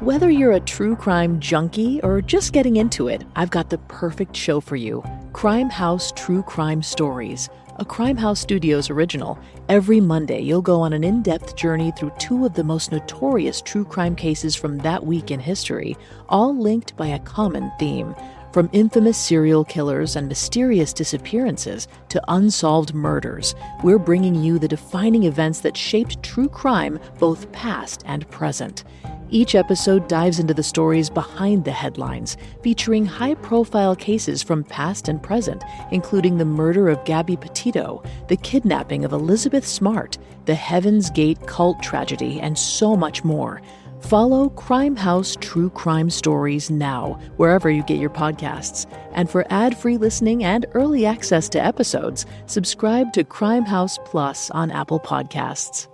Whether you're a true crime junkie or just getting into it, I've got the perfect show for you. Crime House True Crime Stories, a Crime House Studios original. Every Monday, you'll go on an in-depth journey through two of the most notorious true crime cases from that week in history, all linked by a common theme. From infamous serial killers and mysterious disappearances to unsolved murders, we're bringing you the defining events that shaped true crime, both past and present. Each episode dives into the stories behind the headlines, featuring high-profile cases from past and present, including the murder of Gabby Petito, the kidnapping of Elizabeth Smart, the Heaven's Gate cult tragedy, and so much more. Follow Crime House True Crime Stories now, wherever you get your podcasts. And for ad-free listening and early access to episodes, subscribe to Crime House Plus on Apple Podcasts.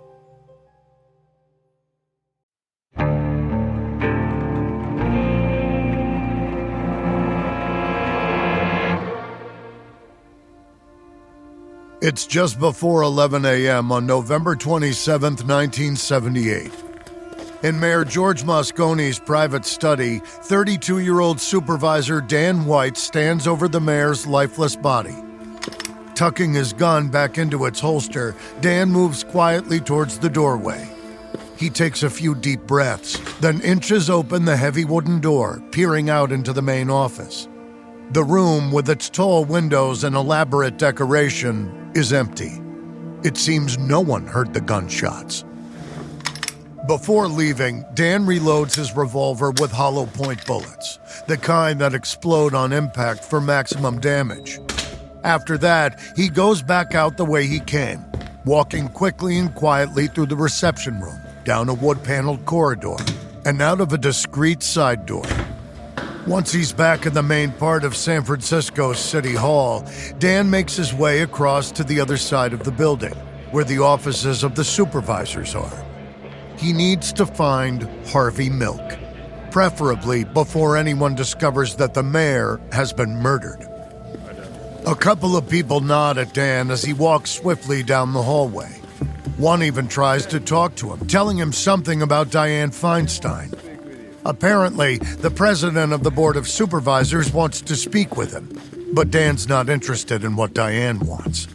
It's just before 11 a.m. on November 27, 1978. In Mayor George Moscone's private study, 32-year-old Supervisor Dan White stands over the mayor's lifeless body. Tucking his gun back into its holster, Dan moves quietly towards the doorway. He takes a few deep breaths, then inches open the heavy wooden door, peering out into the main office. The room, with its tall windows and elaborate decoration, is empty. It seems no one heard the gunshots. Before leaving, Dan reloads his revolver with hollow point bullets, the kind that explode on impact for maximum damage. After that, he goes back out the way he came, walking quickly and quietly through the reception room, down a wood-paneled corridor, and out of a discreet side door. Once he's back in the main part of San Francisco's City Hall, Dan makes his way across to the other side of the building, where the offices of the supervisors are. He needs to find Harvey Milk, preferably before anyone discovers that the mayor has been murdered. A couple of people nod at Dan as he walks swiftly down the hallway. One even tries to talk to him, telling him something about Dianne Feinstein. Apparently, the president of the Board of Supervisors wants to speak with him, but Dan's not interested in what Dianne wants.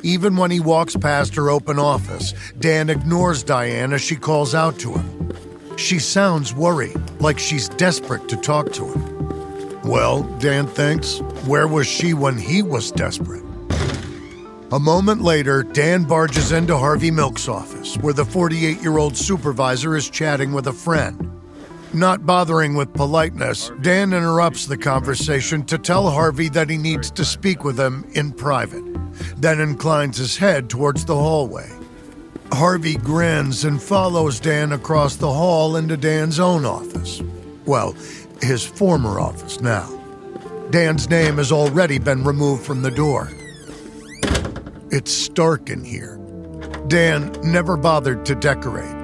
Even when he walks past her open office, Dan ignores Dianne as she calls out to him. She sounds worried, like she's desperate to talk to him. Well, Dan thinks, where was she when he was desperate? A moment later, Dan barges into Harvey Milk's office, where the 48-year-old supervisor is chatting with a friend. Not bothering with politeness, Dan interrupts the conversation to tell Harvey that he needs to speak with him in private, then inclines his head towards the hallway. Harvey grins and follows Dan across the hall into Dan's own office. Well, his former office now. Dan's name has already been removed from the door. It's stark in here. Dan never bothered to decorate.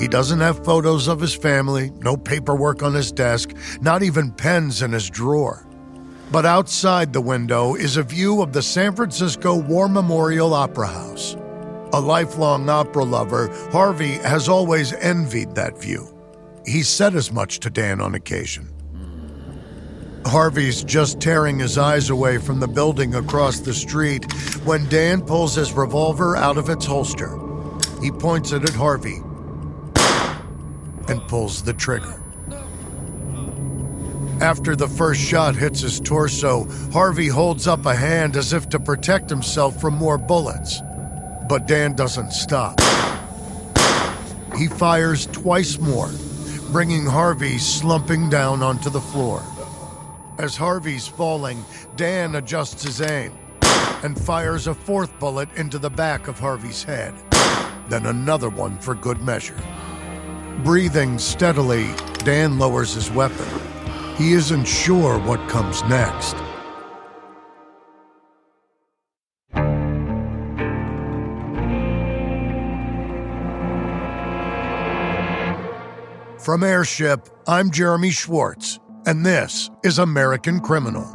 He doesn't have photos of his family, no paperwork on his desk, not even pens in his drawer. But outside the window is a view of the San Francisco War Memorial Opera House. A lifelong opera lover, Harvey has always envied that view. He said as much to Dan on occasion. Harvey's just tearing his eyes away from the building across the street when Dan pulls his revolver out of its holster. He points it at Harvey and pulls the trigger. After the first shot hits his torso, Harvey holds up a hand as if to protect himself from more bullets. But Dan doesn't stop. He fires twice more, bringing Harvey slumping down onto the floor. As Harvey's falling, Dan adjusts his aim and fires a fourth bullet into the back of Harvey's head, then another one for good measure. Breathing steadily, Dan lowers his weapon. He isn't sure what comes next. From Airship, I'm Jeremy Schwartz, and this is American Criminal.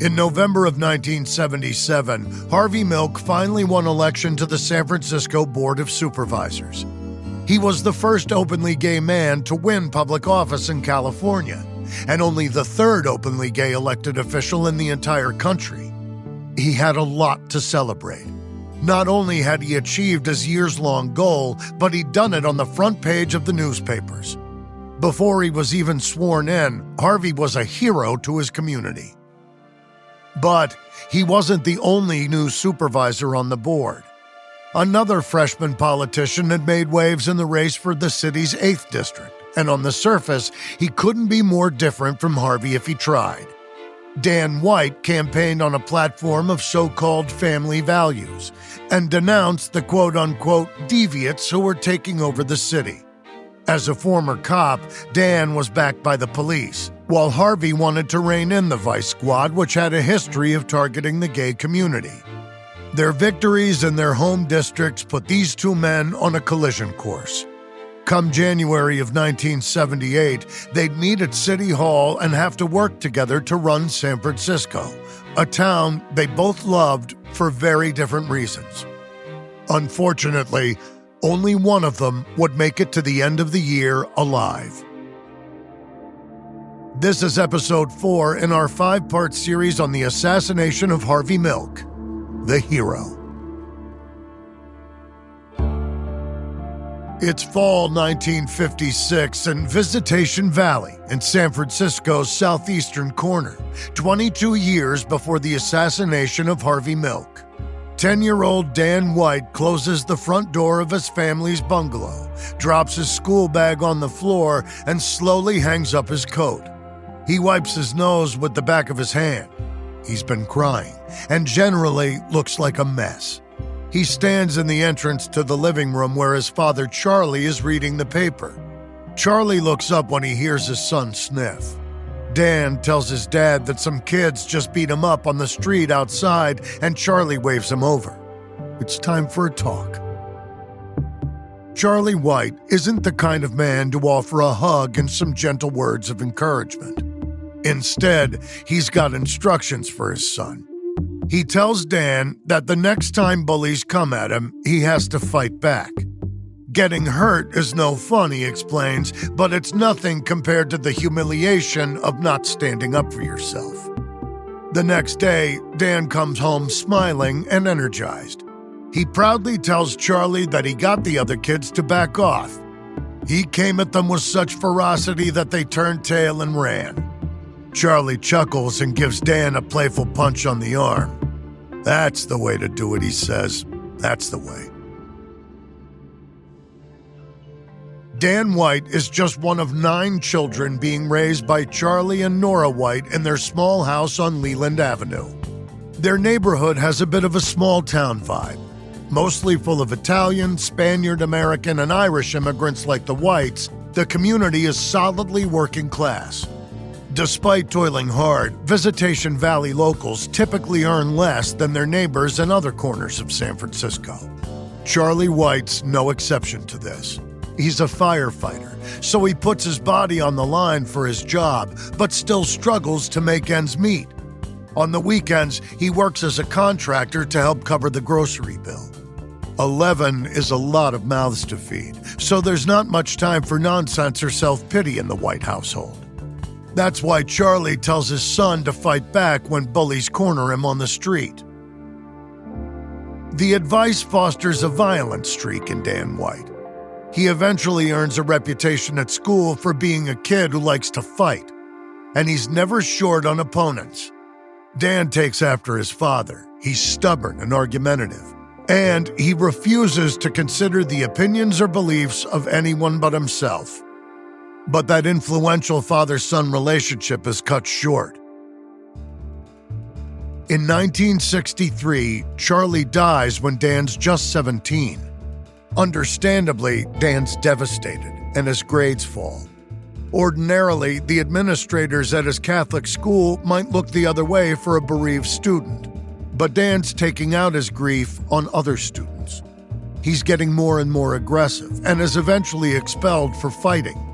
In November of 1977, Harvey Milk finally won election to the San Francisco Board of Supervisors. He was the first openly gay man to win public office in California, and only the third openly gay elected official in the entire country. He had a lot to celebrate. Not only had he achieved his years-long goal, but he'd done it on the front page of the newspapers. Before he was even sworn in, Harvey was a hero to his community. But he wasn't the only new supervisor on the board. Another freshman politician had made waves in the race for the city's 8th district, and on the surface, he couldn't be more different from Harvey if he tried. Dan White campaigned on a platform of so-called family values and denounced the quote-unquote deviates who were taking over the city. As a former cop, Dan was backed by the police, while Harvey wanted to rein in the Vice Squad, which had a history of targeting the gay community. Their victories in their home districts put these two men on a collision course. Come January of 1978, they'd meet at City Hall and have to work together to run San Francisco, a town they both loved for very different reasons. Unfortunately, only one of them would make it to the end of the year alive. This is episode 4 in our 5-part series on the assassination of Harvey Milk, the hero. It's fall 1956 in Visitation Valley in San Francisco's southeastern corner, 22 years before the assassination of Harvey Milk. 10-year-old Dan White closes the front door of his family's bungalow, drops his school bag on the floor, and slowly hangs up his coat. He wipes his nose with the back of his hand. He's been crying, and generally looks like a mess. He stands in the entrance to the living room where his father Charlie is reading the paper. Charlie looks up when he hears his son sniff. Dan tells his dad that some kids just beat him up on the street outside, and Charlie waves him over. It's time for a talk. Charlie White isn't the kind of man to offer a hug and some gentle words of encouragement. Instead, he's got instructions for his son. He tells Dan that the next time bullies come at him, he has to fight back. Getting hurt is no fun, he explains, but it's nothing compared to the humiliation of not standing up for yourself. The next day, Dan comes home smiling and energized. He proudly tells Charlie that he got the other kids to back off. He came at them with such ferocity that they turned tail and ran. Charlie chuckles and gives Dan a playful punch on the arm. That's the way to do it, he says. That's the way. Dan White is just one of 9 children being raised by Charlie and Nora White in their small house on Leland Avenue. Their neighborhood has a bit of a small-town vibe, mostly full of Italian, Spaniard, American, and Irish immigrants like the Whites. The community is solidly working class. Despite toiling hard, Visitation Valley locals typically earn less than their neighbors in other corners of San Francisco. Charlie White's no exception to this. He's a firefighter, so he puts his body on the line for his job, but still struggles to make ends meet. On the weekends, he works as a contractor to help cover the grocery bill. 11 is a lot of mouths to feed, so there's not much time for nonsense or self-pity in the White household. That's why Charlie tells his son to fight back when bullies corner him on the street. The advice fosters a violent streak in Dan White. He eventually earns a reputation at school for being a kid who likes to fight, and he's never short on opponents. Dan takes after his father. He's stubborn and argumentative, and he refuses to consider the opinions or beliefs of anyone but himself. But that influential father-son relationship is cut short. In 1963, Charlie dies when Dan's just 17. Understandably, Dan's devastated, and his grades fall. Ordinarily, the administrators at his Catholic school might look the other way for a bereaved student, but Dan's taking out his grief on other students. He's getting more and more aggressive and is eventually expelled for fighting.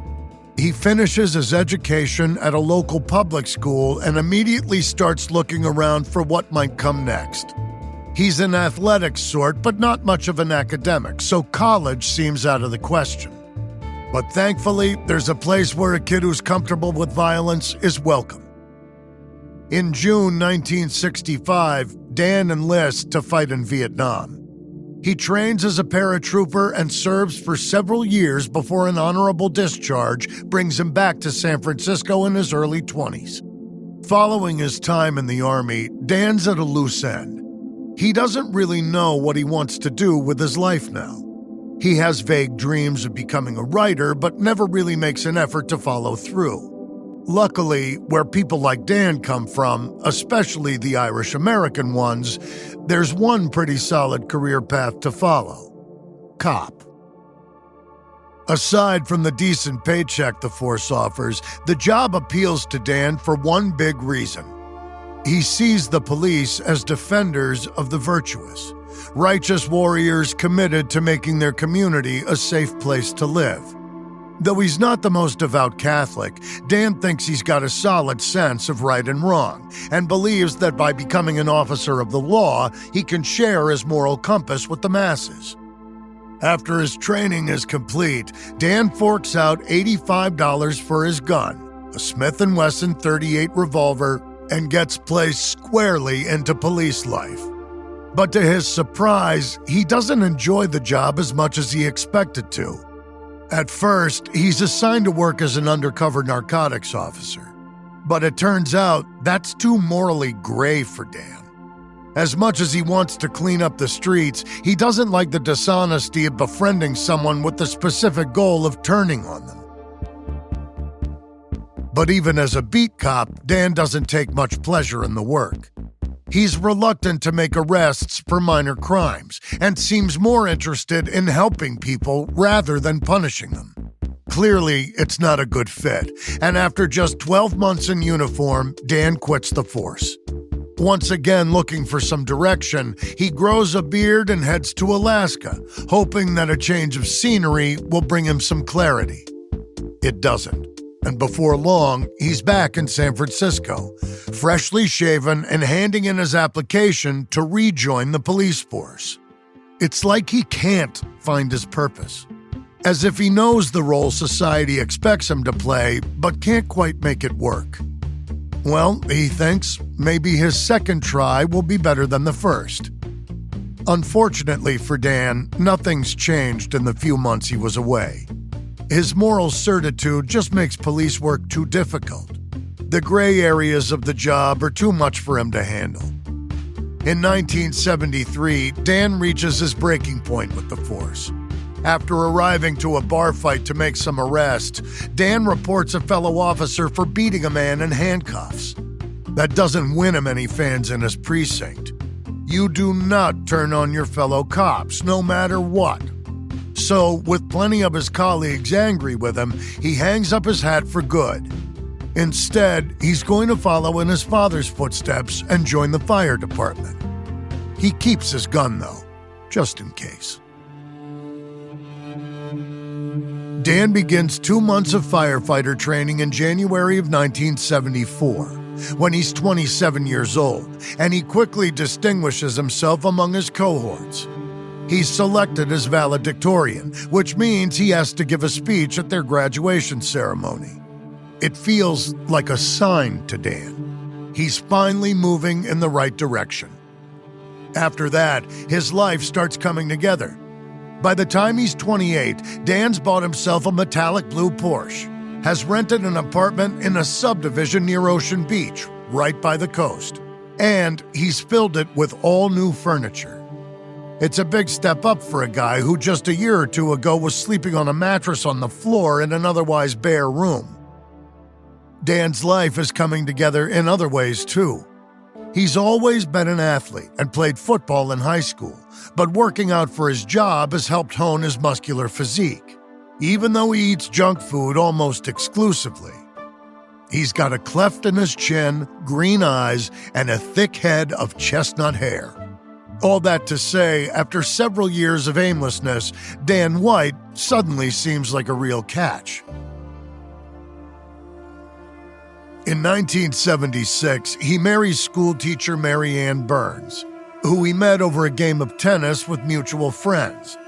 He finishes his education at a local public school and immediately starts looking around for what might come next. He's an athletic sort, but not much of an academic, so college seems out of the question. But thankfully, there's a place where a kid who's comfortable with violence is welcome. In June 1965, Dan enlists to fight in Vietnam. He trains as a paratrooper and serves for several years before an honorable discharge brings him back to San Francisco in his early 20s. Following his time in the Army, Dan's at a loose end. He doesn't really know what he wants to do with his life now. He has vague dreams of becoming a writer, but never really makes an effort to follow through. Luckily, where people like Dan come from, especially the Irish-American ones, there's one pretty solid career path to follow: cop. Aside from the decent paycheck the force offers, the job appeals to Dan for one big reason. He sees the police as defenders of the virtuous, righteous warriors committed to making their community a safe place to live. Though he's not the most devout Catholic, Dan thinks he's got a solid sense of right and wrong, and believes that by becoming an officer of the law, he can share his moral compass with the masses. After his training is complete, Dan forks out $85 for his gun, a Smith & Wesson .38 revolver, and gets placed squarely into police life. But to his surprise, he doesn't enjoy the job as much as he expected to. At first, he's assigned to work as an undercover narcotics officer. But it turns out that's too morally gray for Dan. As much as he wants to clean up the streets, he doesn't like the dishonesty of befriending someone with the specific goal of turning on them. But even as a beat cop, Dan doesn't take much pleasure in the work. He's reluctant to make arrests for minor crimes and seems more interested in helping people rather than punishing them. Clearly, it's not a good fit, and after just 12 months in uniform, Dan quits the force. Once again looking for some direction, he grows a beard and heads to Alaska, hoping that a change of scenery will bring him some clarity. It doesn't. And before long, he's back in San Francisco, freshly shaven and handing in his application to rejoin the police force. It's like he can't find his purpose, as if he knows the role society expects him to play, but can't quite make it work. Well, he thinks maybe his second try will be better than the first. Unfortunately for Dan, nothing's changed in the few months he was away. His moral certitude just makes police work too difficult. The gray areas of the job are too much for him to handle. In 1973, Dan reaches his breaking point with the force. After arriving to a bar fight to make some arrests, Dan reports a fellow officer for beating a man in handcuffs. That doesn't win him any fans in his precinct. You do not turn on your fellow cops, no matter what. So, with plenty of his colleagues angry with him, he hangs up his hat for good. Instead, he's going to follow in his father's footsteps and join the fire department. He keeps his gun, though, just in case. Dan begins 2 months of firefighter training in January of 1974, when he's 27 years old, and he quickly distinguishes himself among his cohorts. He's selected as valedictorian, which means he has to give a speech at their graduation ceremony. It feels like a sign to Dan. He's finally moving in the right direction. After that, his life starts coming together. By the time he's 28, Dan's bought himself a metallic blue Porsche, has rented an apartment in a subdivision near Ocean Beach, right by the coast, and he's filled it with all new furniture. It's a big step up for a guy who just a year or two ago was sleeping on a mattress on the floor in an otherwise bare room. Dan's life is coming together in other ways, too. He's always been an athlete and played football in high school, but working out for his job has helped hone his muscular physique, even though he eats junk food almost exclusively. He's got a cleft in his chin, green eyes, and a thick head of chestnut hair. All that to say, after several years of aimlessness, Dan White suddenly seems like a real catch. In 1976, he marries schoolteacher Mary Ann Burns, who he met over a game of tennis with mutual friends.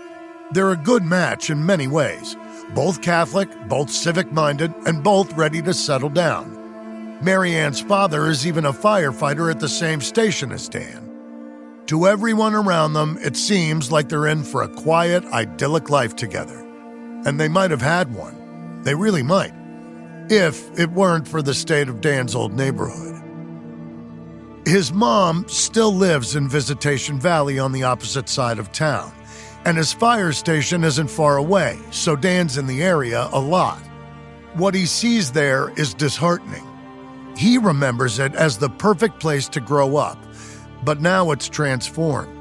They're a good match in many ways. Both Catholic, both civic-minded, and both ready to settle down. Mary Ann's father is even a firefighter at the same station as Dan. To everyone around them, it seems like they're in for a quiet, idyllic life together. And they might have had one. They really might. If it weren't for the state of Dan's old neighborhood. His mom still lives in Visitation Valley on the opposite side of town, and his fire station isn't far away, so Dan's in the area a lot. What he sees there is disheartening. He remembers it as the perfect place to grow up, but now it's transformed.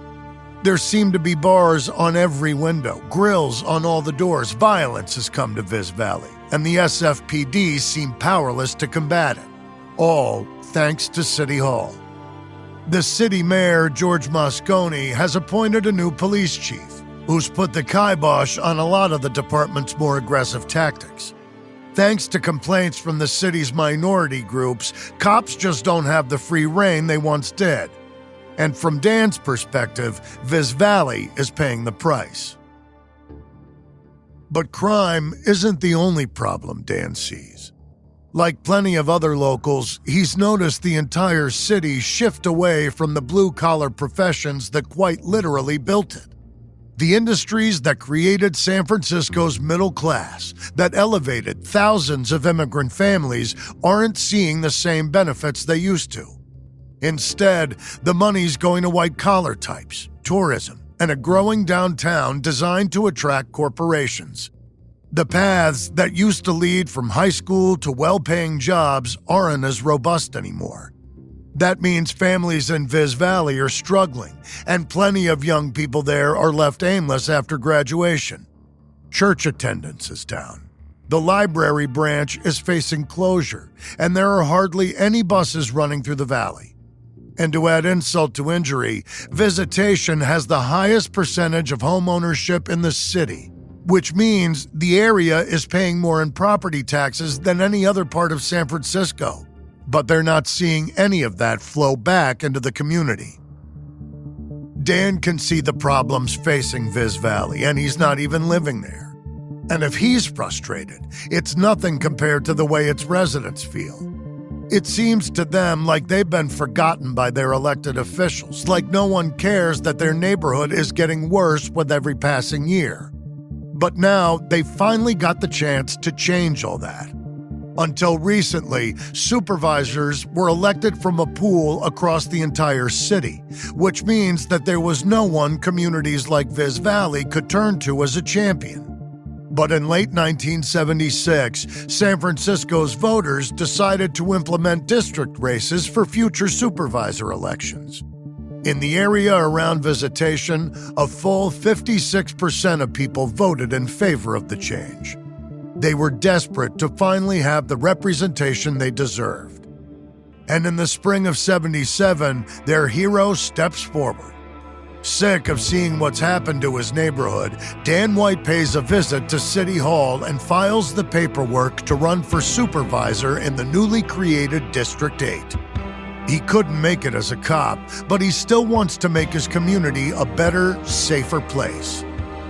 There seem to be bars on every window, grills on all the doors. Violence has come to Viz Valley, and the SFPD seem powerless to combat it. All thanks to City Hall. The city mayor, George Moscone, has appointed a new police chief, who's put the kibosh on a lot of the department's more aggressive tactics. Thanks to complaints from the city's minority groups, cops just don't have the free rein they once did. And from Dan's perspective, Viz Valley is paying the price. But crime isn't the only problem Dan sees. Like plenty of other locals, he's noticed the entire city shift away from the blue-collar professions that quite literally built it. The industries that created San Francisco's middle class, that elevated thousands of immigrant families, aren't seeing the same benefits they used to. Instead, the money's going to white-collar types, tourism, and a growing downtown designed to attract corporations. The paths that used to lead from high school to well-paying jobs aren't as robust anymore. That means families in Viz Valley are struggling, and plenty of young people there are left aimless after graduation. Church attendance is down. The library branch is facing closure, and there are hardly any buses running through the valley. And to add insult to injury, Visitation has the highest percentage of home ownership in the city, which means the area is paying more in property taxes than any other part of San Francisco. But they're not seeing any of that flow back into the community. Dan can see the problems facing Viz Valley, and he's not even living there. And if he's frustrated, it's nothing compared to the way its residents feel. It seems to them like they've been forgotten by their elected officials, like no one cares that their neighborhood is getting worse with every passing year. But now they've finally got the chance to change all that. Until recently, supervisors were elected from a pool across the entire city, which means that there was no one communities like Viz Valley could turn to as a champion. But in late 1976, San Francisco's voters decided to implement district races for future supervisor elections. In the area around Visitation, a full 56% of people voted in favor of the change. They were desperate to finally have the representation they deserved. And in the spring of '77, their hero steps forward. Sick of seeing what's happened to his neighborhood, Dan White pays a visit to City Hall and files the paperwork to run for supervisor in the newly created District 8. He couldn't make it as a cop, but he still wants to make his community a better, safer place.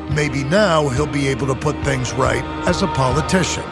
Maybe now he'll be able to put things right as a politician.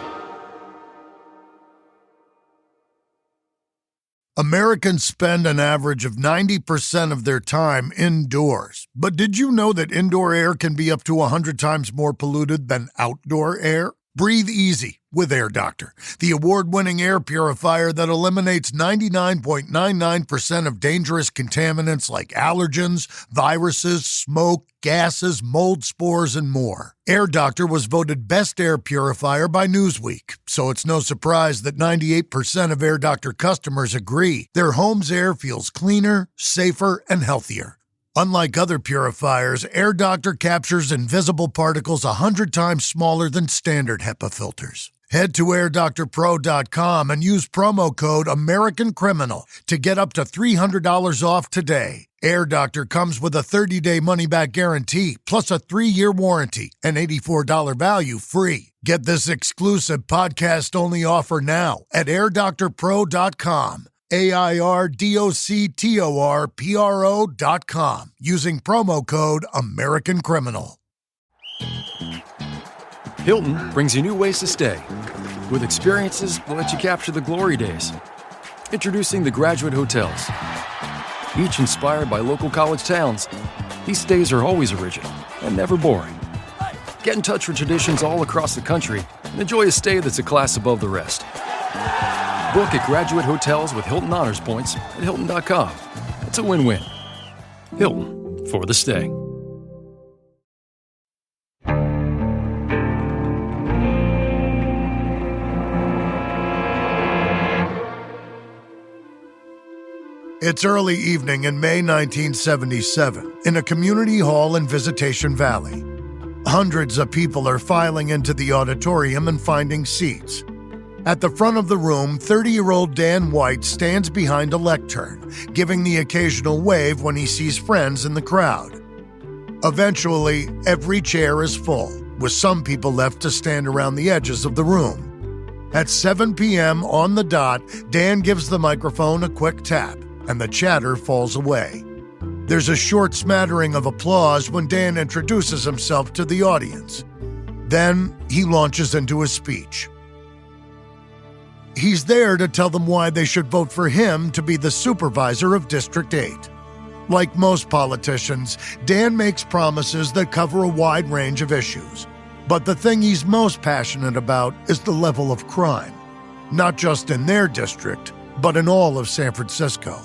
Americans spend an average of 90% of their time indoors. But did you know that indoor air can be up to 100 times more polluted than outdoor air? Breathe easy with Air Doctor, the award-winning air purifier that eliminates 99.99% of dangerous contaminants like allergens, viruses, smoke, gases, mold spores, and more. Air Doctor was voted Best Air Purifier by Newsweek, so it's no surprise that 98% of Air Doctor customers agree their home's air feels cleaner, safer, and healthier. Unlike other purifiers, Air Doctor captures invisible particles 100 times smaller than standard HEPA filters. Head to airdoctorpro.com and use promo code AmericanCriminal to get up to $300 off today. Air Doctor comes with a 30-day money-back guarantee, plus a 3-year warranty, and $84 value free. Get this exclusive podcast-only offer now at airdoctorpro.com. airdoctorpro.com. Using promo code AmericanCriminal. Hilton brings you new ways to stay, with experiences that let you capture the glory days. Introducing the Graduate Hotels. Each inspired by local college towns, these stays are always original and never boring. Get in touch with traditions all across the country and enjoy a stay that's a class above the rest. Book at Graduate Hotels with Hilton Honors Points at Hilton.com. It's a win-win. Hilton, for the stay. It's early evening in May 1977 in a community hall in Visitation Valley. Hundreds of people are filing into the auditorium and finding seats. At the front of the room, 30-year-old Dan White stands behind a lectern, giving the occasional wave when he sees friends in the crowd. Eventually, every chair is full, with some people left to stand around the edges of the room. At 7 p.m. on the dot, Dan gives the microphone a quick tap, and the chatter falls away. There's a short smattering of applause when Dan introduces himself to the audience. Then he launches into his speech. He's there to tell them why they should vote for him to be the supervisor of District 8. Like most politicians, Dan makes promises that cover a wide range of issues. But the thing he's most passionate about is the level of crime, not just in their district, but in all of San Francisco.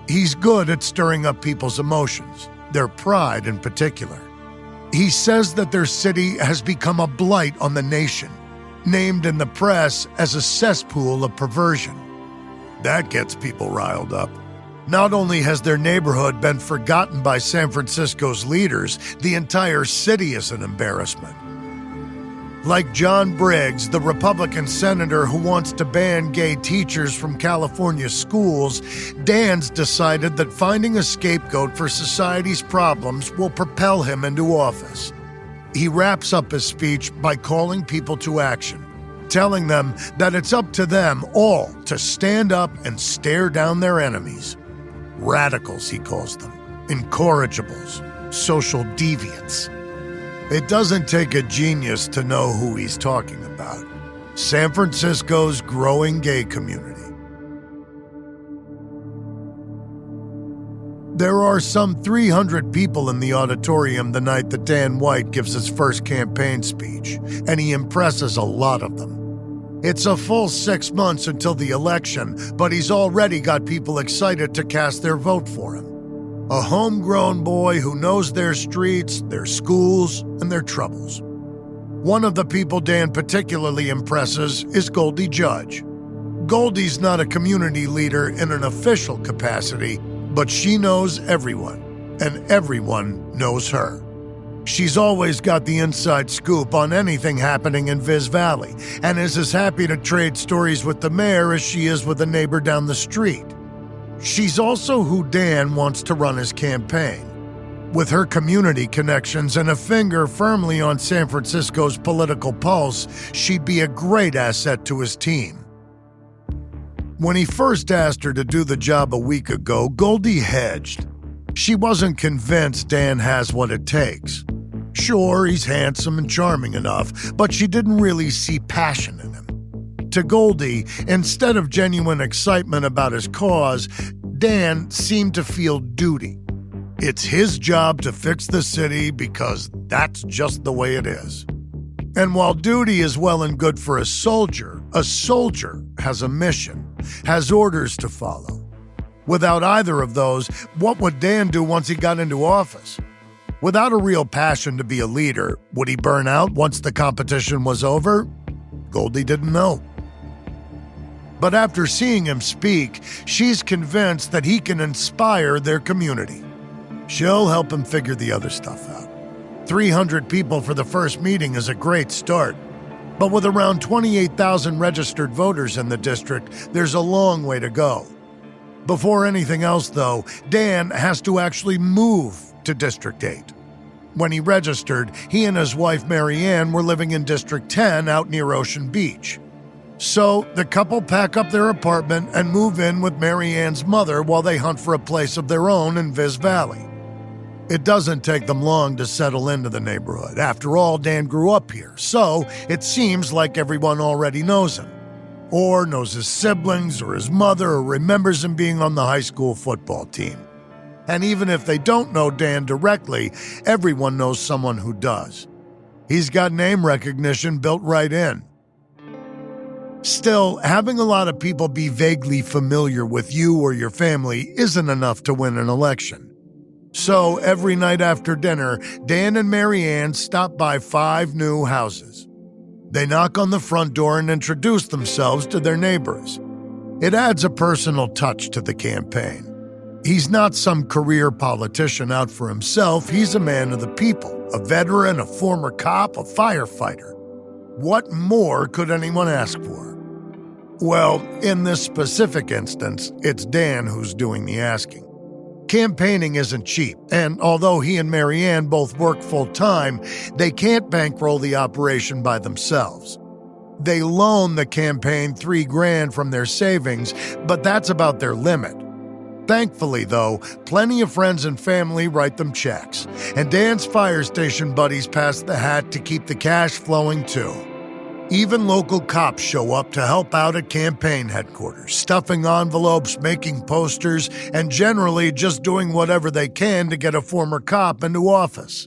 He's good at stirring up people's emotions, their pride in particular. He says that their city has become a blight on the nation, named in the press as a cesspool of perversion. That gets people riled up. Not only has their neighborhood been forgotten by San Francisco's leaders, the entire city is an embarrassment. Like John Briggs, the Republican senator who wants to ban gay teachers from California schools, Dan's decided that finding a scapegoat for society's problems will propel him into office. He wraps up his speech by calling people to action, telling them that it's up to them all to stand up and stare down their enemies. Radicals, he calls them. Incorrigibles. Social deviants. It doesn't take a genius to know who he's talking about. San Francisco's growing gay community. There are some 300 people in the auditorium the night that Dan White gives his first campaign speech, and he impresses a lot of them. It's a full 6 months until the election, but he's already got people excited to cast their vote for him. A homegrown boy who knows their streets, their schools, and their troubles. One of the people Dan particularly impresses is Goldie Judge. Goldie's not a community leader in an official capacity, but she knows everyone, and everyone knows her. She's always got the inside scoop on anything happening in Viz Valley, and is as happy to trade stories with the mayor as she is with a neighbor down the street. She's also who Dan wants to run his campaign. With her community connections and a finger firmly on San Francisco's political pulse, she'd be a great asset to his team. When he first asked her to do the job a week ago, Goldie hedged. She wasn't convinced Dan has what it takes. Sure, he's handsome and charming enough, but she didn't really see passion in him. To Goldie, instead of genuine excitement about his cause, Dan seemed to feel duty. It's his job to fix the city because that's just the way it is. And while duty is well and good for a soldier has a mission, has orders to follow. Without either of those, what would Dan do once he got into office? Without a real passion to be a leader, would he burn out once the competition was over? Goldie didn't know. But after seeing him speak, she's convinced that he can inspire their community. She'll help him figure the other stuff out. 300 people for the first meeting is a great start. But with around 28,000 registered voters in the district, there's a long way to go. Before anything else, though, Dan has to actually move to District 8. When he registered, he and his wife Mary Ann were living in District 10 out near Ocean Beach. So the couple pack up their apartment and move in with Mary Ann's mother while they hunt for a place of their own in Viz Valley. It doesn't take them long to settle into the neighborhood. After all, Dan grew up here, so it seems like everyone already knows him, or knows his siblings or his mother, or remembers him being on the high school football team. And even if they don't know Dan directly, everyone knows someone who does. He's got name recognition built right in. Still, having a lot of people be vaguely familiar with you or your family isn't enough to win an election. So every night after dinner, Dan and Mary Ann stop by 5 new houses. They knock on the front door and introduce themselves to their neighbors. It adds a personal touch to the campaign. He's not some career politician out for himself. He's a man of the people, a veteran, a former cop, a firefighter. What more could anyone ask for? Well, in this specific instance, it's Dan who's doing the asking. Campaigning isn't cheap, and although he and Mary Ann both work full-time, they can't bankroll the operation by themselves. They loan the campaign $3,000 from their savings, but that's about their limit. Thankfully, though, plenty of friends and family write them checks, and Dan's fire station buddies pass the hat to keep the cash flowing too. Even local cops show up to help out at campaign headquarters, stuffing envelopes, making posters, and generally just doing whatever they can to get a former cop into office.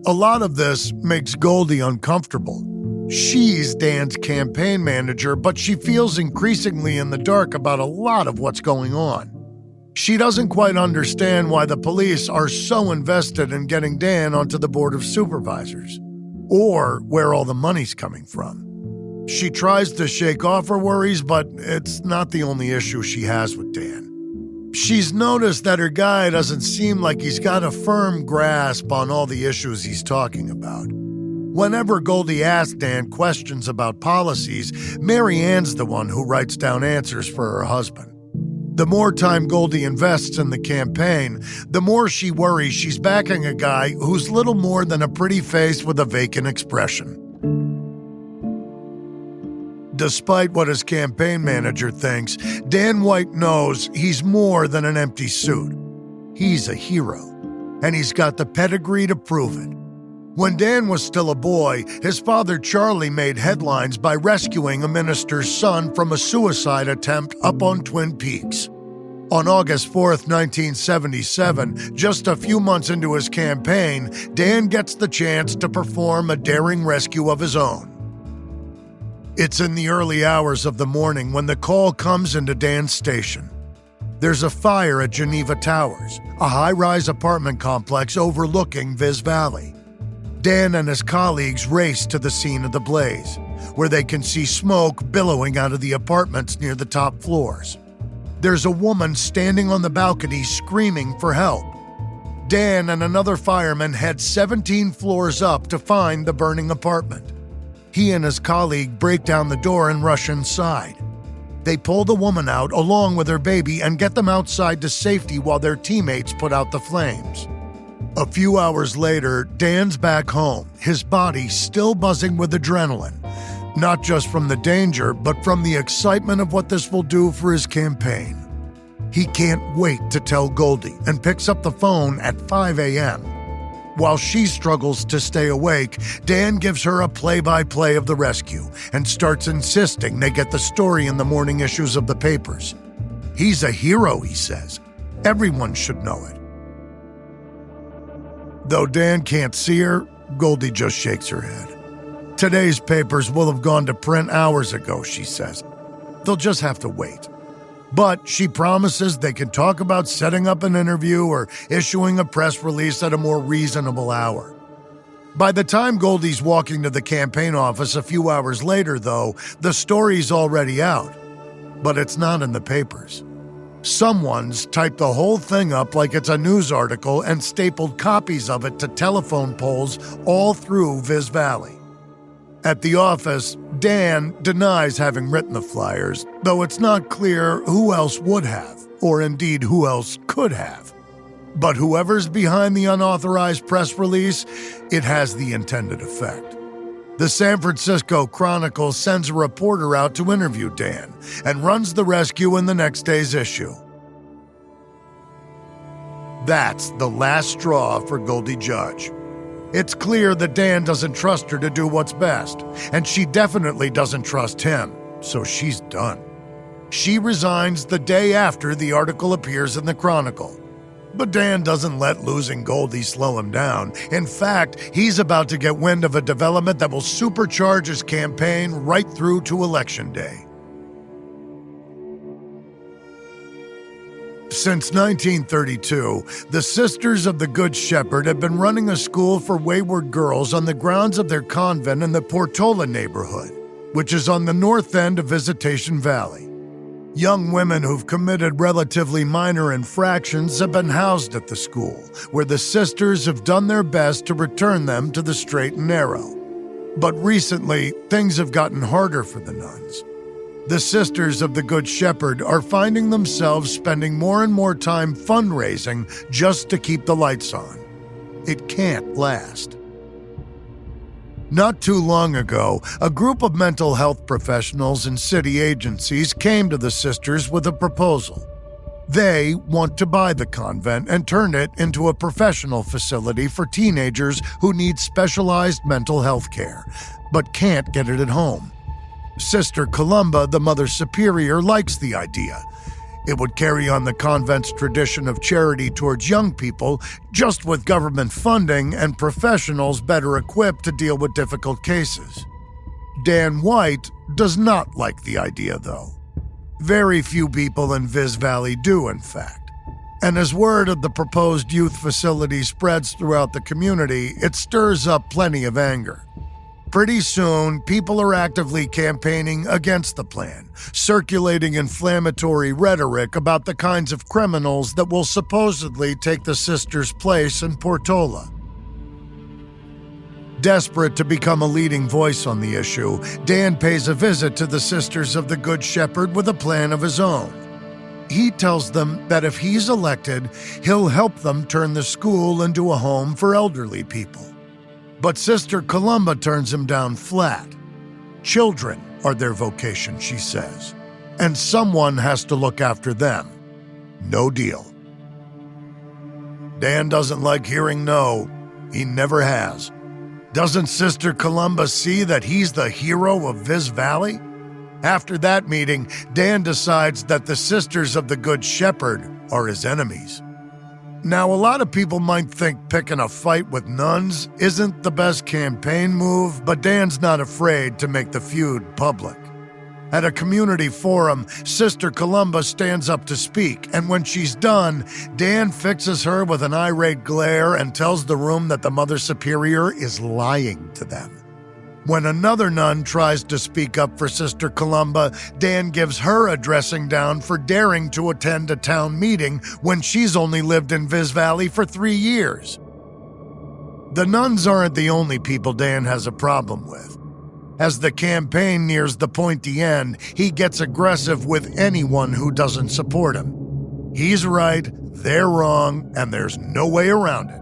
A lot of this makes Goldie uncomfortable. She's Dan's campaign manager, but she feels increasingly in the dark about a lot of what's going on. She doesn't quite understand why the police are so invested in getting Dan onto the Board of Supervisors, or where all the money's coming from. She tries to shake off her worries, but it's not the only issue she has with Dan. She's noticed that her guy doesn't seem like he's got a firm grasp on all the issues he's talking about. Whenever Goldie asks Dan questions about policies, Mary Ann's the one who writes down answers for her husband. The more time Goldie invests in the campaign, the more she worries she's backing a guy who's little more than a pretty face with a vacant expression. Despite what his campaign manager thinks, Dan White knows he's more than an empty suit. He's a hero, and he's got the pedigree to prove it. When Dan was still a boy, his father Charlie made headlines by rescuing a minister's son from a suicide attempt up on Twin Peaks. On August 4th, 1977, just a few months into his campaign, Dan gets the chance to perform a daring rescue of his own. It's in the early hours of the morning when the call comes into Dan's station. There's a fire at Geneva Towers, a high-rise apartment complex overlooking Viz Valley. Dan and his colleagues race to the scene of the blaze, where they can see smoke billowing out of the apartments near the top floors. There's a woman standing on the balcony screaming for help. Dan and another fireman head 17 floors up to find the burning apartment. He and his colleague break down the door and rush inside. They pull the woman out along with her baby and get them outside to safety while their teammates put out the flames. A few hours later, Dan's back home, his body still buzzing with adrenaline, not just from the danger, but from the excitement of what this will do for his campaign. He can't wait to tell Goldie and picks up the phone at 5 a.m. While she struggles to stay awake, Dan gives her a play-by-play of the rescue and starts insisting they get the story in the morning issues of the papers. He's a hero, he says. Everyone should know it. Though Dan can't see her, Goldie just shakes her head. Today's papers will have gone to print hours ago, she says. They'll just have to wait. But she promises they can talk about setting up an interview or issuing a press release at a more reasonable hour. By the time Goldie's walking to the campaign office a few hours later, though, the story's already out. But it's not in the papers. Someone's typed the whole thing up like it's a news article and stapled copies of it to telephone poles all through Viz Valley. At the office, Dan denies having written the flyers, though it's not clear who else would have, or indeed who else could have. But whoever's behind the unauthorized press release, it has the intended effect. The San Francisco Chronicle sends a reporter out to interview Dan and runs the rescue in the next day's issue. That's the last straw for Goldie Judge. It's clear that Dan doesn't trust her to do what's best, and she definitely doesn't trust him, so she's done. She resigns the day after the article appears in the Chronicle. But Dan doesn't let losing Goldie slow him down. In fact, he's about to get wind of a development that will supercharge his campaign right through to Election Day. Since 1932, the Sisters of the Good Shepherd have been running a school for wayward girls on the grounds of their convent in the Portola neighborhood, which is on the north end of Visitation Valley. Young women who've committed relatively minor infractions have been housed at the school, where the sisters have done their best to return them to the straight and narrow. But recently, things have gotten harder for the nuns. The Sisters of the Good Shepherd are finding themselves spending more and more time fundraising just to keep the lights on. It can't last. Not too long ago, a group of mental health professionals and city agencies came to the sisters with a proposal. They want to buy the convent and turn it into a professional facility for teenagers who need specialized mental health care, but can't get it at home. Sister Columba, the Mother Superior, likes the idea. It would carry on the convent's tradition of charity towards young people, just with government funding and professionals better equipped to deal with difficult cases. Dan White does not like the idea, though. Very few people in Viz Valley do, in fact. And as word of the proposed youth facility spreads throughout the community, it stirs up plenty of anger. Pretty soon, people are actively campaigning against the plan, circulating inflammatory rhetoric about the kinds of criminals that will supposedly take the sisters' place in Portola. Desperate to become a leading voice on the issue, Dan pays a visit to the Sisters of the Good Shepherd with a plan of his own. He tells them that if he's elected, he'll help them turn the school into a home for elderly people. But Sister Columba turns him down flat. Children are their vocation, she says, and someone has to look after them. No deal. Dan doesn't like hearing no. He never has. Doesn't Sister Columba see that he's the hero of Viz Valley? After that meeting, Dan decides that the Sisters of the Good Shepherd are his enemies. Now, a lot of people might think picking a fight with nuns isn't the best campaign move, but Dan's not afraid to make the feud public. At a community forum, Sister Columba stands up to speak, and when she's done, Dan fixes her with an irate glare and tells the room that the Mother Superior is lying to them. When another nun tries to speak up for Sister Columba, Dan gives her a dressing down for daring to attend a town meeting when she's only lived in Viz Valley for 3 years. The nuns aren't the only people Dan has a problem with. As the campaign nears the pointy end, he gets aggressive with anyone who doesn't support him. He's right, they're wrong, and there's no way around it.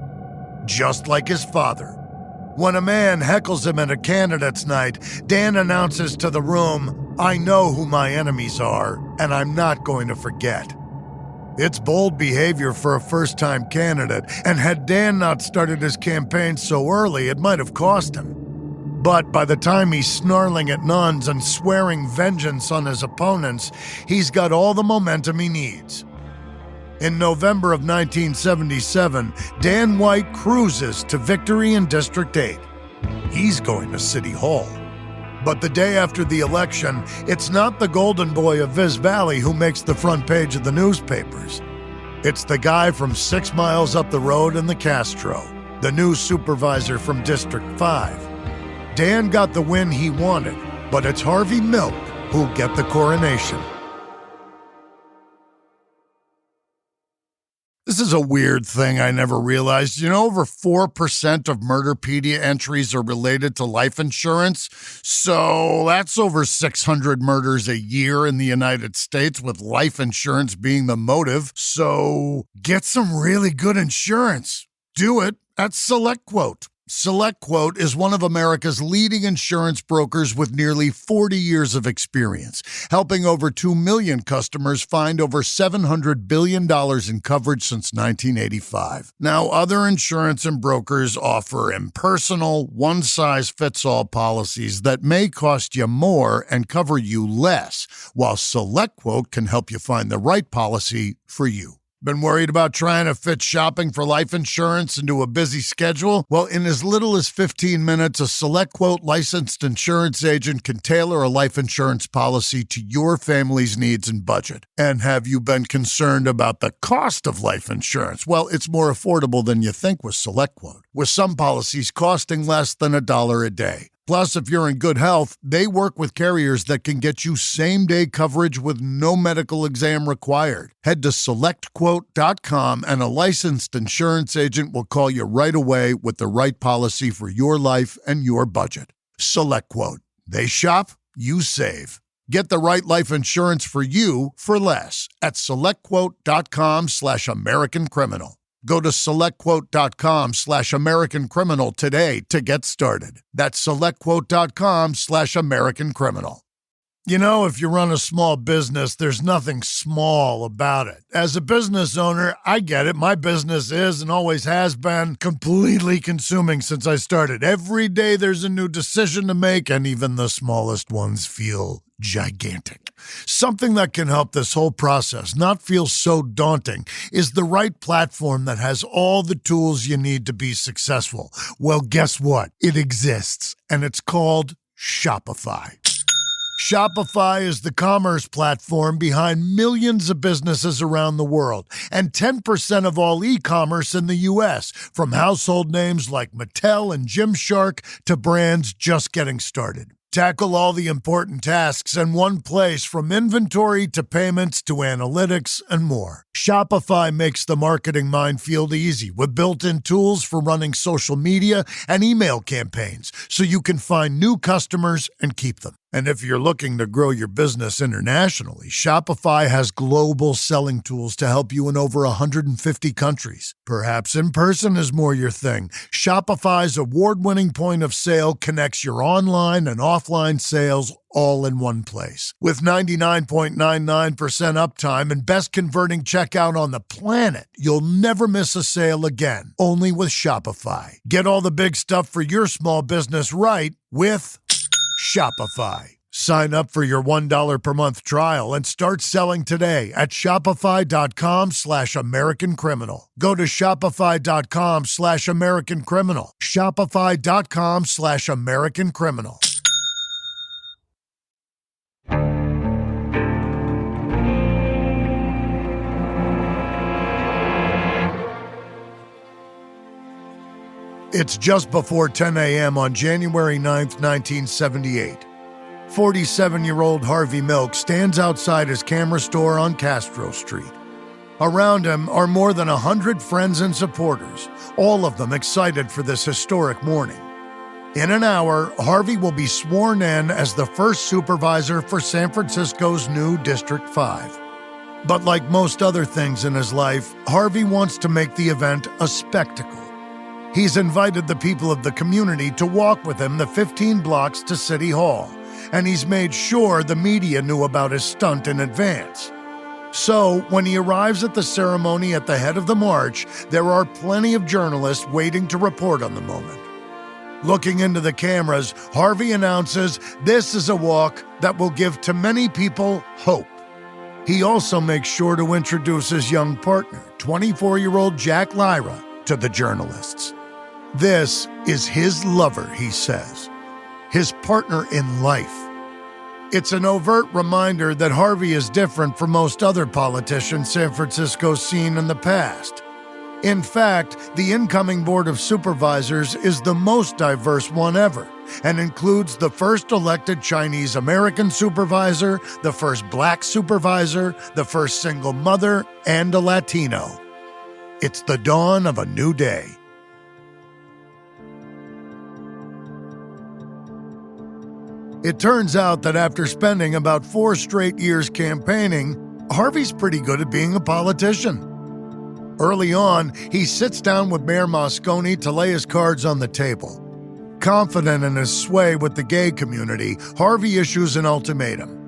Just like his father. When a man heckles him at a candidate's night, Dan announces to the room, "I know who my enemies are, and I'm not going to forget." It's bold behavior for a first-time candidate, and had Dan not started his campaign so early, it might have cost him. But by the time he's snarling at nuns and swearing vengeance on his opponents, he's got all the momentum he needs. In November of 1977, Dan White cruises to victory in District 8. He's going to City Hall. But the day after the election, it's not the golden boy of Viz Valley who makes the front page of the newspapers. It's the guy from 6 miles up the road in the Castro, the new supervisor from District 5. Dan got the win he wanted, but it's Harvey Milk who'll get the coronation. is a weird thing I never realized. You know, over 4% of Murderpedia entries are related to life insurance. So that's over 600 murders a year in the United States, with life insurance being the motive. So get some really good insurance. Do it at SelectQuote. SelectQuote is one of America's leading insurance brokers with nearly 40 years of experience, helping over 2 million customers find over $700 billion in coverage since 1985. Now, other insurance and brokers offer impersonal, one-size-fits-all policies that may cost you more and cover you less, while SelectQuote can help you find the right policy for you. Been worried about trying to fit shopping for life insurance into a busy schedule? Well, in as little as 15 minutes, a SelectQuote licensed insurance agent can tailor a life insurance policy to your family's needs and budget. And have you been concerned about the cost of life insurance? Well, it's more affordable than you think with SelectQuote, with some policies costing less than $1 a day. Plus, if you're in good health, they work with carriers that can get you same-day coverage with no medical exam required. Head to SelectQuote.com and a licensed insurance agent will call you right away with the right policy for your life and your budget. SelectQuote. They shop, you save. Get the right life insurance for you for less at SelectQuote.com/American Criminal. Go to SelectQuote.com/American Criminal today to get started. That's SelectQuote.com/American Criminal. You know, if you run a small business, there's nothing small about it. As a business owner, I get it. My business is and always has been completely consuming since I started. Every day there's a new decision to make, and even the smallest ones feel gigantic. Something that can help this whole process not feel so daunting is the right platform that has all the tools you need to be successful. Well, guess what? It exists, and it's called Shopify. Shopify is the commerce platform behind millions of businesses around the world and 10% of all e-commerce in the U.S., from household names like Mattel and Gymshark to brands just getting started. Tackle all the important tasks in one place, from inventory to payments to analytics and more. Shopify makes the marketing minefield easy with built-in tools for running social media and email campaigns so you can find new customers and keep them. And if you're looking to grow your business internationally, Shopify has global selling tools to help you in over 150 countries. Perhaps in-person is more your thing. Shopify's award-winning point of sale connects your online and offline sales all in one place. With 99.99% uptime and best converting checkout on the planet, you'll never miss a sale again. Only with Shopify. Get all the big stuff for your small business right with Shopify. Sign up for your $1 per month trial and start selling today at shopify.com/American Criminal. Go to shopify.com/American Criminal. Shopify.com/American Criminal. It's just before 10 a.m. on January 9th, 1978. 47-year-old Harvey Milk stands outside his camera store on Castro Street. Around him are more than 100 friends and supporters, all of them excited for this historic morning. In an hour, Harvey will be sworn in as the first supervisor for San Francisco's new District 5. But like most other things in his life, Harvey wants to make the event a spectacle. He's invited the people of the community to walk with him the 15 blocks to City Hall, and he's made sure the media knew about his stunt in advance. So, when he arrives at the ceremony at the head of the march, there are plenty of journalists waiting to report on the moment. Looking into the cameras, Harvey announces this is a walk that will give to many people hope. He also makes sure to introduce his young partner, 24-year-old Jack Lyra, to the journalists. This is his lover, he says, his partner in life. It's an overt reminder that Harvey is different from most other politicians San Francisco's seen in the past. In fact, the incoming Board of Supervisors is the most diverse one ever and includes the first elected Chinese American supervisor, the first black supervisor, the first single mother, and a Latino. It's the dawn of a new day. It turns out that after spending about 4 straight years campaigning, Harvey's pretty good at being a politician. Early on, he sits down with Mayor Moscone to lay his cards on the table. Confident in his sway with the gay community, Harvey issues an ultimatum.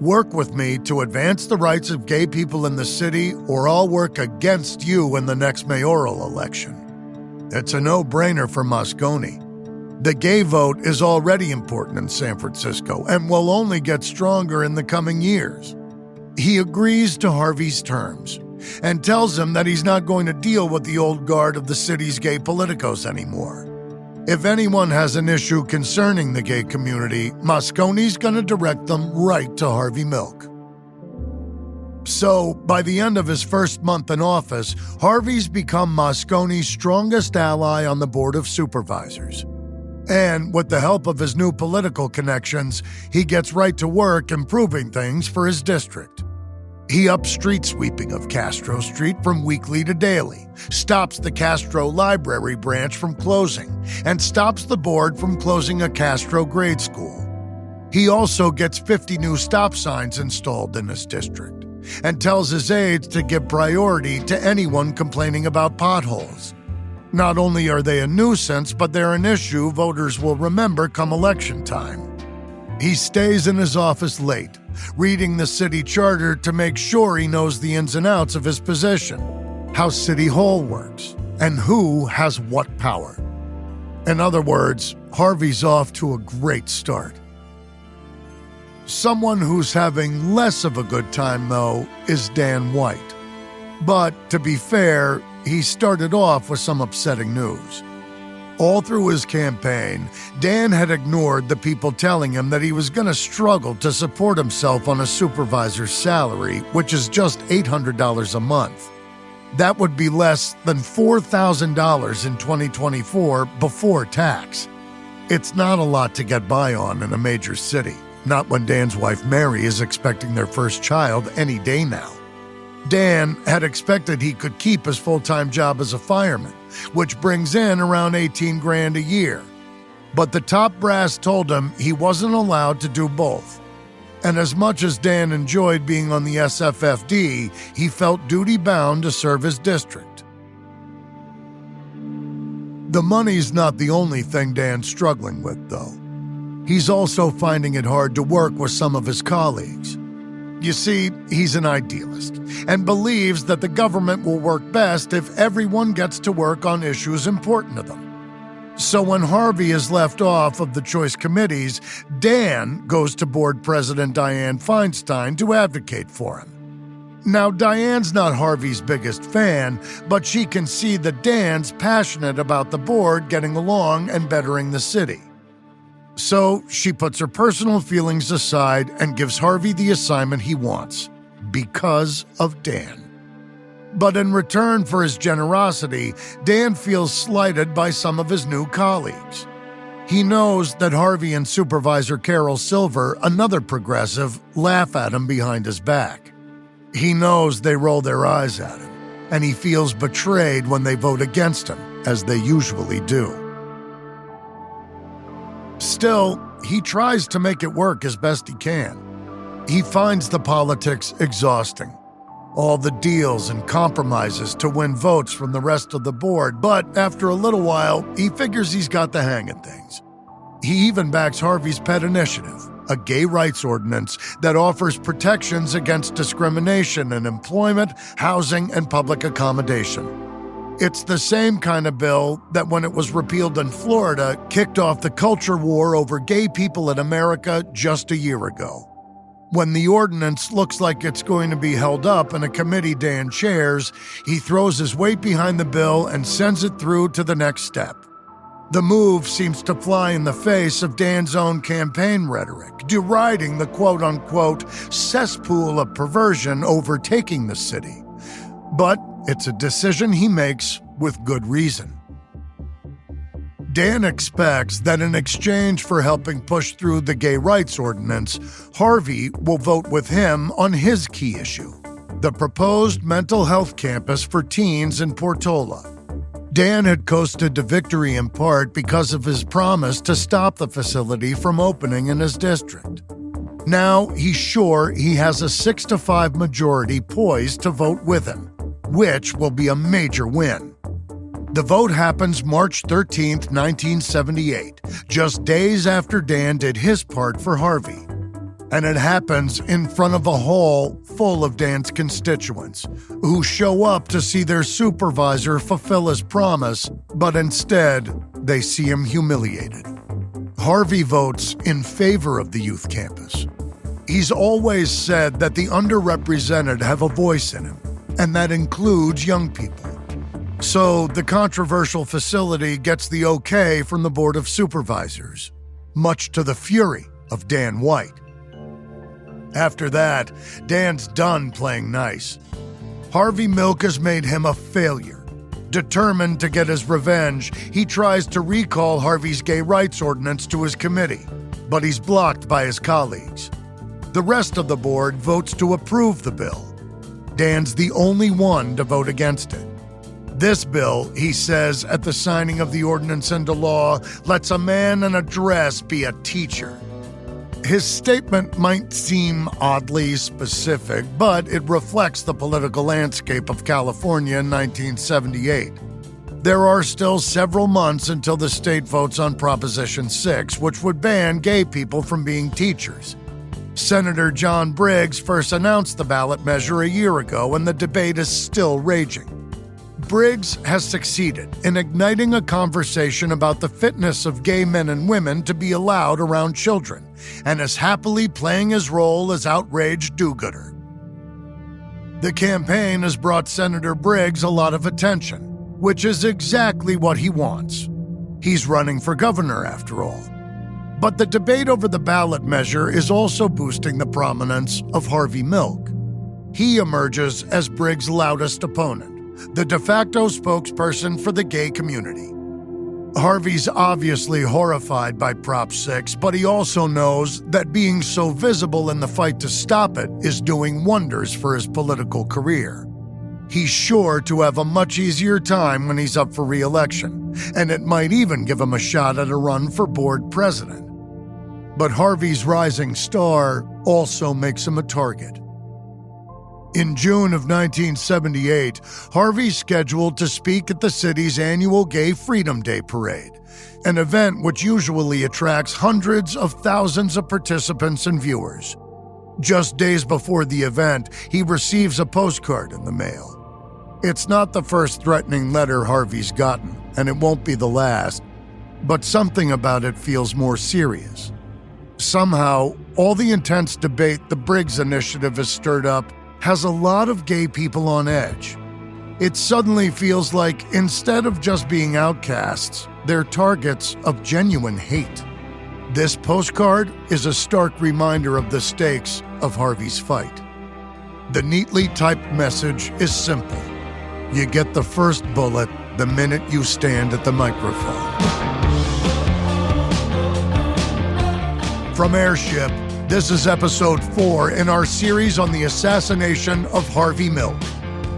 Work with me to advance the rights of gay people in the city, or I'll work against you in the next mayoral election. It's a no-brainer for Moscone. The gay vote is already important in San Francisco and will only get stronger in the coming years. He agrees to Harvey's terms and tells him that he's not going to deal with the old guard of the city's gay politicos anymore. If anyone has an issue concerning the gay community, Moscone's going to direct them right to Harvey Milk. So, by the end of his first month in office, Harvey's become Moscone's strongest ally on the Board of Supervisors. And with the help of his new political connections, he gets right to work improving things for his district. He ups street sweeping of Castro Street from weekly to daily, stops the Castro Library branch from closing, and stops the board from closing a Castro grade school. He also gets 50 new stop signs installed in his district, and tells his aides to give priority to anyone complaining about potholes. Not only are they a nuisance, but they're an issue voters will remember come election time. He stays in his office late, reading the city charter to make sure he knows the ins and outs of his position, how City Hall works, and who has what power. In other words, Harvey's off to a great start. Someone who's having less of a good time, though, is Dan White. But, to be fair, he started off with some upsetting news. All through his campaign, Dan had ignored the people telling him that he was going to struggle to support himself on a supervisor's salary, which is just $800 a month. That would be less than $4,000 in 2024 before tax. It's not a lot to get by on in a major city, not when Dan's wife Mary is expecting their first child any day now. Dan had expected he could keep his full-time job as a fireman, which brings in around $18,000 a year. But the top brass told him he wasn't allowed to do both. And as much as Dan enjoyed being on the SFFD, he felt duty-bound to serve his district. The money's not the only thing Dan's struggling with, though. He's also finding it hard to work with some of his colleagues. You see, he's an idealist and believes that the government will work best if everyone gets to work on issues important to them. So when Harvey is left off of the choice committees, Dan goes to board president Dianne Feinstein to advocate for him. Now, Diane's not Harvey's biggest fan, but she can see that Dan's passionate about the board getting along and bettering the city. So she puts her personal feelings aside and gives Harvey the assignment he wants, because of Dan. But in return for his generosity, Dan feels slighted by some of his new colleagues. He knows that Harvey and Supervisor Carol Silver, another progressive, laugh at him behind his back. He knows they roll their eyes at him, and he feels betrayed when they vote against him, as they usually do. Still, he tries to make it work as best he can. He finds the politics exhausting. All the deals and compromises to win votes from the rest of the board, but after a little while, he figures he's got the hang of things. He even backs Harvey's pet initiative, a gay rights ordinance that offers protections against discrimination in employment, housing, and public accommodation. It's the same kind of bill that, when it was repealed in Florida, kicked off the culture war over gay people in America just a year ago. When the ordinance looks like it's going to be held up in a committee Dan chairs, he throws his weight behind the bill and sends it through to the next step. The move seems to fly in the face of Dan's own campaign rhetoric, deriding the quote-unquote cesspool of perversion overtaking the city. But it's a decision he makes with good reason. Dan expects that in exchange for helping push through the gay rights ordinance, Harvey will vote with him on his key issue, the proposed mental health campus for teens in Portola. Dan had coasted to victory in part because of his promise to stop the facility from opening in his district. Now he's sure he has a 6-5 majority poised to vote with him, which will be a major win. The vote happens March 13, 1978, just days after Dan did his part for Harvey. And it happens in front of a hall full of Dan's constituents, who show up to see their supervisor fulfill his promise, but instead, they see him humiliated. Harvey votes in favor of the youth campus. He's always said that the underrepresented have a voice in him, and that includes young people. So the controversial facility gets the okay from the Board of Supervisors, much to the fury of Dan White. After that, Dan's done playing nice. Harvey Milk has made him a failure. Determined to get his revenge, he tries to recall Harvey's gay rights ordinance to his committee, but he's blocked by his colleagues. The rest of the board votes to approve the bill. Dan's the only one to vote against it. This bill, he says at the signing of the ordinance into law, lets a man in a dress be a teacher. His statement might seem oddly specific, but it reflects the political landscape of California in 1978. There are still several months until the state votes on Proposition 6, which would ban gay people from being teachers. Senator John Briggs first announced the ballot measure a year ago, and the debate is still raging. Briggs has succeeded in igniting a conversation about the fitness of gay men and women to be allowed around children, and is happily playing his role as outraged do-gooder. The campaign has brought Senator Briggs a lot of attention, which is exactly what he wants. He's running for governor, after all. But the debate over the ballot measure is also boosting the prominence of Harvey Milk. He emerges as Briggs' loudest opponent, the de facto spokesperson for the gay community. Harvey's obviously horrified by Prop 6, but he also knows that being so visible in the fight to stop it is doing wonders for his political career. He's sure to have a much easier time when he's up for re-election, and it might even give him a shot at a run for board president. But Harvey's rising star also makes him a target. In June of 1978, Harvey's scheduled to speak at the city's annual Gay Freedom Day Parade, an event which usually attracts hundreds of thousands of participants and viewers. Just days before the event, he receives a postcard in the mail. It's not the first threatening letter Harvey's gotten, and it won't be the last, but something about it feels more serious. Somehow, all the intense debate the Briggs Initiative has stirred up has a lot of gay people on edge. It suddenly feels like instead of just being outcasts, they're targets of genuine hate. This postcard is a stark reminder of the stakes of Harvey's fight. The neatly typed message is simple. You get the first bullet the minute you stand at the microphone. From Airship, this is episode 4 in our series on the assassination of Harvey Milk.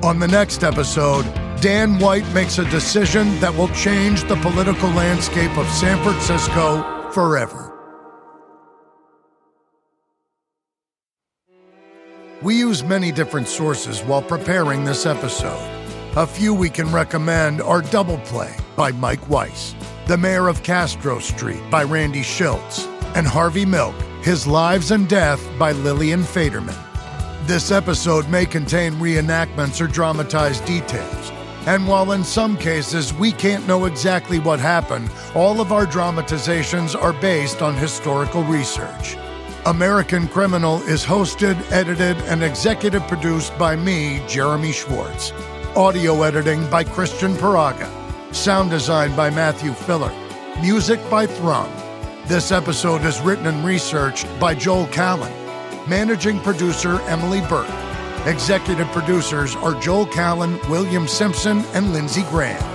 On the next episode, Dan White makes a decision that will change the political landscape of San Francisco forever. We use many different sources while preparing this episode. A few we can recommend are Double Play by Mike Weiss, The Mayor of Castro Street by Randy Schultz, and Harvey Milk, His Lives and Death by Lillian Faderman. This episode may contain reenactments or dramatized details, and while in some cases we can't know exactly what happened, all of our dramatizations are based on historical research. American Criminal is hosted, edited, and executive produced by me, Jeremy Schwartz. Audio editing by Christian Paraga. Sound design by Matthew Filler. Music by Thrum. This episode is written and researched by Joel Callan. Managing producer Emily Burke. Executive producers are Joel Callan, William Simpson, and Lindsey Graham.